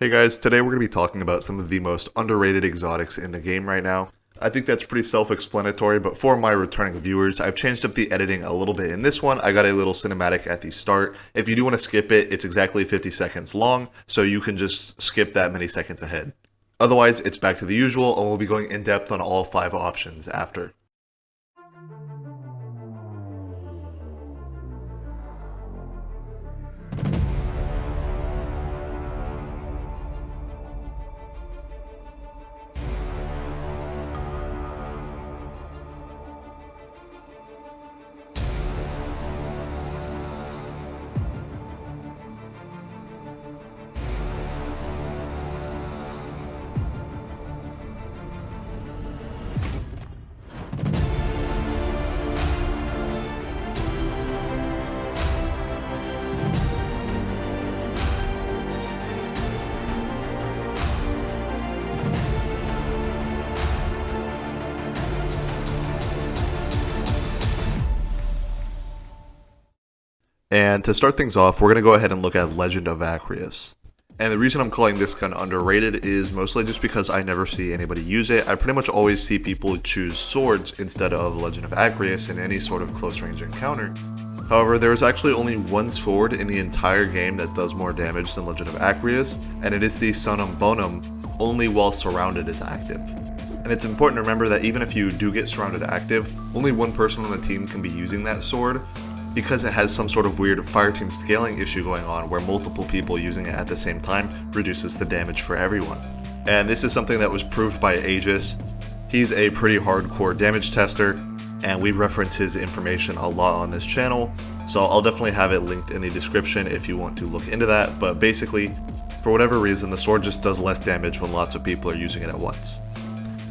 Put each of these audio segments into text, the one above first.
Hey guys, today we're going to be talking about some of the most underrated exotics in the game right now. I think that's pretty self-explanatory, but for my returning viewers, I've changed up the editing a little bit in this one. I got a little cinematic at the start. If you do want to skip it, it's exactly 50 seconds long, so you can just skip that many seconds ahead. Otherwise, it's back to the usual, and we'll be going in depth on all 5 options after. And to start things off, we're going to go ahead and look at Legend of Acrius. And the reason I'm calling this gun underrated is mostly just because I never see anybody use it. I pretty much always see people choose swords instead of Legend of Acrius in any sort of close range encounter. However, there is actually only one sword in the entire game that does more damage than Legend of Acrius, and it is the Sonum Bonum, only while surrounded is active. And it's important to remember that even if you do get surrounded active, only one person on the team can be using that sword, because it has some sort of weird fireteam scaling issue going on where multiple people using it at the same time reduces the damage for everyone. And this is something that was proved by Aegis. He's a pretty hardcore damage tester, and we reference his information a lot on this channel, so I'll definitely have it linked in the description if you want to look into that. But basically, for whatever reason, the sword just does less damage when lots of people are using it at once.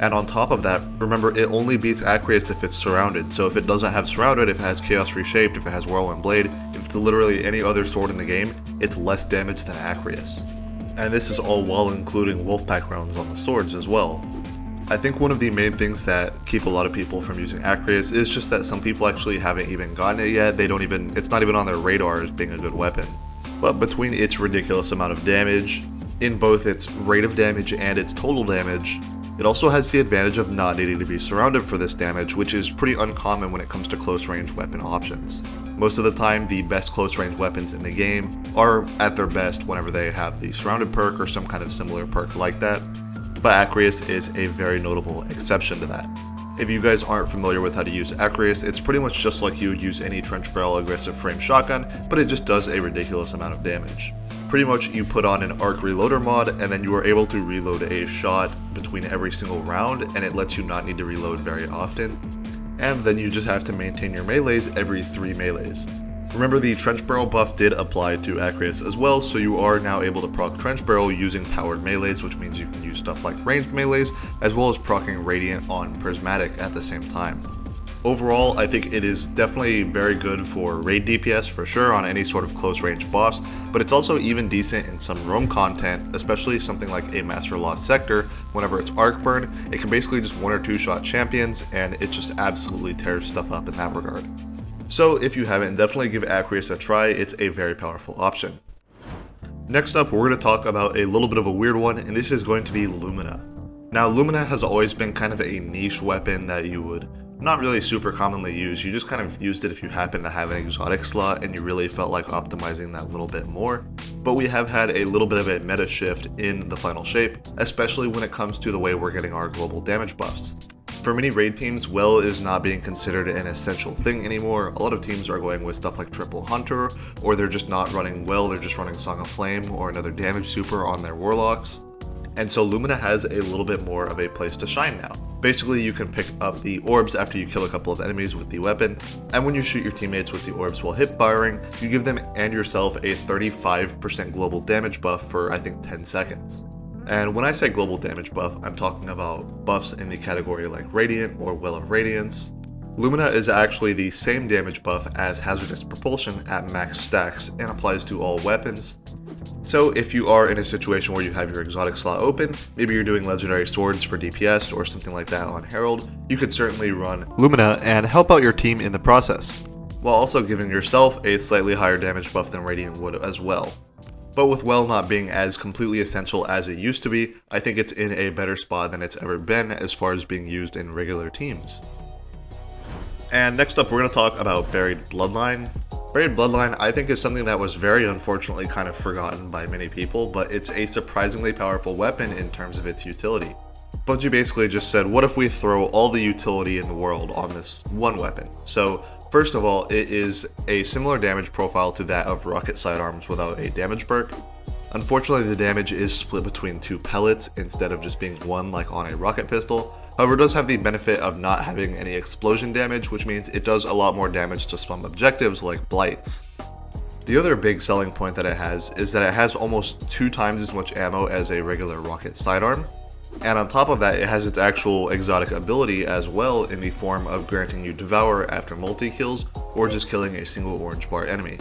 And on top of that, remember, it only beats Acrius if it's surrounded. So if it doesn't have surrounded, if it has Chaos Reshaped, if it has Whirlwind Blade, if it's literally any other sword in the game, it's less damage than Acrius. And this is all while including Wolfpack rounds on the swords as well. I think one of the main things that keep a lot of people from using Acrius is just that some people actually haven't even gotten it yet. It's not even on their radar as being a good weapon. But between its ridiculous amount of damage, in both its rate of damage and its total damage, it also has the advantage of not needing to be surrounded for this damage, which is pretty uncommon when it comes to close range weapon options. Most of the time, the best close range weapons in the game are at their best whenever they have the surrounded perk or some kind of similar perk like that, but Acrius is a very notable exception to that. If you guys aren't familiar with how to use Acrius, it's pretty much just like you would use any trench barrel aggressive frame shotgun, but it just does a ridiculous amount of damage. Pretty much you put on an arc reloader mod and then you are able to reload a shot between every single round, and it lets you not need to reload very often. And then you just have to maintain your melees every 3 melees. Remember, the trench barrel buff did apply to Acrius as well, so you are now able to proc trench barrel using powered melees, which means you can use stuff like ranged melees, as well as proccing radiant on prismatic at the same time. Overall, I think it is definitely very good for raid DPS for sure on any sort of close range boss, but it's also even decent in some roam content, especially something like a Master Lost Sector. Whenever it's arc burn, it can basically just 1 or 2 shot champions, and it just absolutely tears stuff up in that regard. So if you haven't, definitely give Acrius a try. It's a very powerful option. Next up, we're going to talk about a little bit of a weird one, and this is going to be Lumina. Now, Lumina has always been kind of a niche weapon that you would not really super commonly use. You just kind of used it if you happen to have an exotic slot and you really felt like optimizing that little bit more. But we have had a little bit of a meta shift in the final shape, especially when it comes to the way we're getting our global damage buffs. For many raid teams, well is not being considered an essential thing anymore. A lot of teams are going with stuff like Triple Hunter, or they're just not running well, they're just running Song of Flame or another damage super on their warlocks. And so Lumina has a little bit more of a place to shine now. Basically, you can pick up the orbs after you kill a couple of enemies with the weapon, and when you shoot your teammates with the orbs while hip firing, you give them and yourself a 35% global damage buff for, I think, 10 seconds. And when I say global damage buff, I'm talking about buffs in the category like Radiant or Well of Radiance. Lumina is actually the same damage buff as Hazardous Propulsion at max stacks and applies to all weapons. So if you are in a situation where you have your exotic slot open, maybe you're doing legendary swords for DPS or something like that on Herald, you could certainly run Lumina and help out your team in the process, while also giving yourself a slightly higher damage buff than Radiant would as well. But with well not being as completely essential as it used to be, I think it's in a better spot than it's ever been as far as being used in regular teams. And next up, we're going to talk about Buried Bloodline. Buried Bloodline, I think, is something that was very unfortunately kind of forgotten by many people, but it's a surprisingly powerful weapon in terms of its utility. Bungie basically just said, what if we throw all the utility in the world on this one weapon? So, first of all, it is a similar damage profile to that of rocket sidearms without a damage perk. Unfortunately, the damage is split between 2 pellets instead of just being one like on a rocket pistol. However, it does have the benefit of not having any explosion damage, which means it does a lot more damage to some objectives like blights. The other big selling point that it has is that it has almost 2 times as much ammo as a regular rocket sidearm. And on top of that, it has its actual exotic ability as well in the form of granting you Devour after multi-kills or just killing a single orange bar enemy.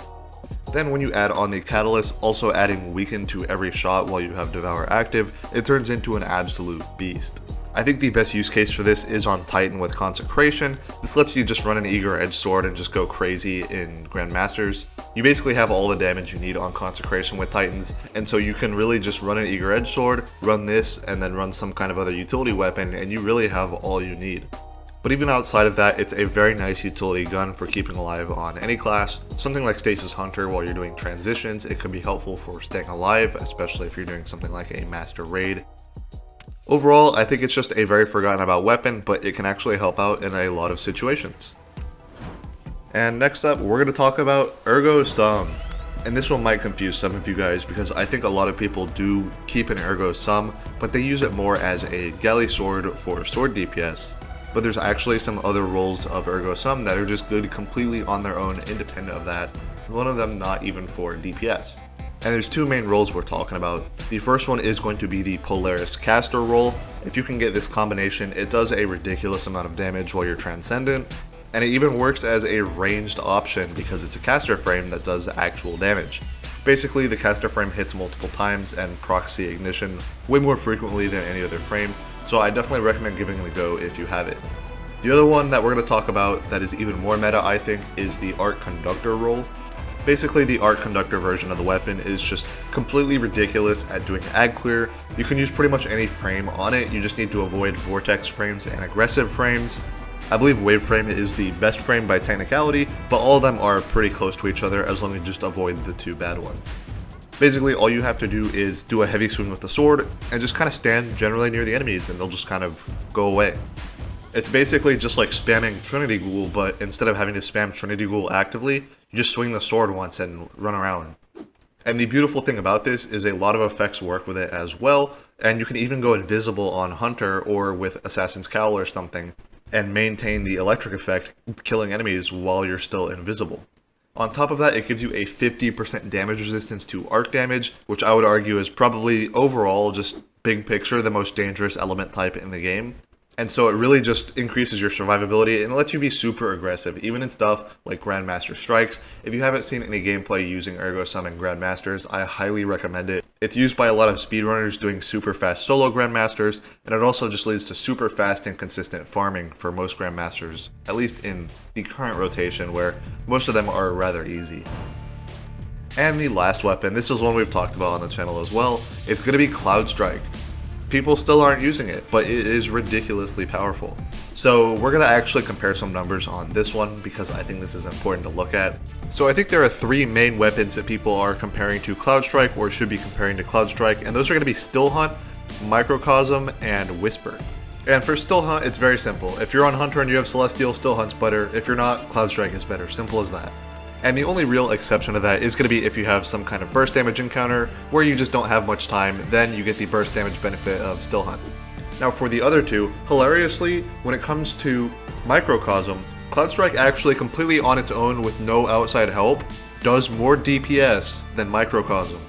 Then when you add on the Catalyst, also adding Weaken to every shot while you have Devour active, it turns into an absolute beast. I think the best use case for this is on Titan with Consecration. This lets you just run an Eager Edge Sword and just go crazy in Grandmasters. You basically have all the damage you need on Consecration with Titans, and so you can really just run an Eager Edge Sword, run this, and then run some kind of other utility weapon, and you really have all you need. But even outside of that, it's a very nice utility gun for keeping alive on any class. Something like Stasis Hunter while you're doing transitions, it could be helpful for staying alive, especially if you're doing something like a Master Raid. Overall, I think it's just a very forgotten about weapon, but it can actually help out in a lot of situations. And next up, we're going to talk about Ergos. And this one might confuse some of you guys because I think a lot of people do keep an Ergos, but they use it more as a galley sword for sword DPS. But there's actually some other roles of Ergos that are just good completely on their own, independent of that. One of them not even for DPS. And there's 2 main roles we're talking about. The first one is going to be the Polaris Caster role. If you can get this combination, it does a ridiculous amount of damage while you're Transcendent, and it even works as a ranged option because it's a caster frame that does actual damage. Basically, the caster frame hits multiple times and procs the ignition way more frequently than any other frame, so I definitely recommend giving it a go if you have it. The other one that we're going to talk about that is even more meta, I think, is the Arc Conductor role. Basically, the Arc Conductor version of the weapon is just completely ridiculous at doing ag clear. You can use pretty much any frame on it, you just need to avoid vortex frames and aggressive frames. I believe wave frame is the best frame by technicality, but all of them are pretty close to each other as long as you just avoid the 2 bad ones. Basically, all you have to do is do a heavy swing with the sword and just kind of stand generally near the enemies and they'll just kind of go away. It's basically just like spamming Trinity Ghoul, but instead of having to spam Trinity Ghoul actively, you just swing the sword once and run around. And the beautiful thing about this is a lot of effects work with it as well, and you can even go invisible on Hunter or with Assassin's Cowl or something, and maintain the electric effect, killing enemies while you're still invisible. On top of that, it gives you a 50% damage resistance to arc damage, which I would argue is probably overall, just big picture, the most dangerous element type in the game. And so it really just increases your survivability and it lets you be super aggressive, even in stuff like Grandmaster Strikes. If you haven't seen any gameplay using Ergos in Grandmasters, I highly recommend it. It's used by a lot of speedrunners doing super fast solo Grandmasters, and it also just leads to super fast and consistent farming for most Grandmasters, at least in the current rotation where most of them are rather easy. And the last weapon, this is one we've talked about on the channel as well, it's going to be Cloudstrike. People still aren't using it, but it is ridiculously powerful. So we're going to actually compare some numbers on this one because I think this is important to look at. So I think there are 3 main weapons that people are comparing to Cloudstrike or should be comparing to Cloudstrike, and those are going to be Still Hunt, Microcosm, and Whisper. And for Still Hunt, it's very simple. If you're on Hunter and you have Celestial, Still Hunt's better. If you're not, Cloudstrike is better. Simple as that. And the only real exception to that is going to be if you have some kind of burst damage encounter where you just don't have much time, then you get the burst damage benefit of Still Hunt. Now for the other 2, hilariously, when it comes to Microcosm, Cloudstrike actually completely on its own with no outside help does more DPS than Microcosm.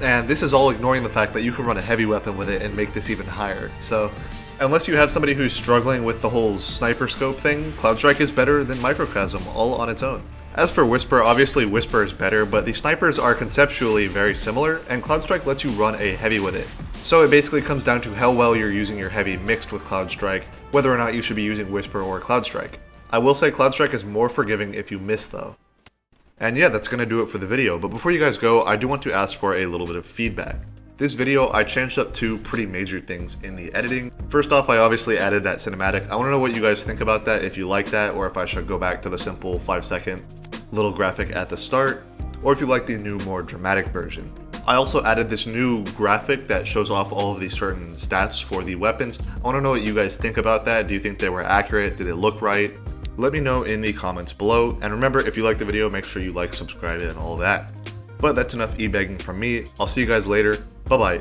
And this is all ignoring the fact that you can run a heavy weapon with it and make this even higher. So unless you have somebody who's struggling with the whole sniper scope thing, Cloudstrike is better than Microcosm all on its own. As for Whisper, obviously Whisper is better, but the snipers are conceptually very similar, and Cloudstrike lets you run a heavy with it. So it basically comes down to how well you're using your heavy mixed with Cloudstrike, whether or not you should be using Whisper or Cloudstrike. I will say Cloudstrike is more forgiving if you miss though. And yeah, that's gonna do it for the video, but before you guys go, I do want to ask for a little bit of feedback. This video, I changed up two pretty major things in the editing. First off, I obviously added that cinematic. I wanna know what you guys think about that, if you like that, or if I should go back to the simple 5-second little graphic at the start, or if you like the new, more dramatic version. I also added this new graphic that shows off all of the certain stats for the weapons. I wanna know what you guys think about that. Do you think they were accurate? Did it look right? Let me know in the comments below. And remember, if you like the video, make sure you like, subscribe, and all that. But that's enough e-begging from me. I'll see you guys later. Bye-bye.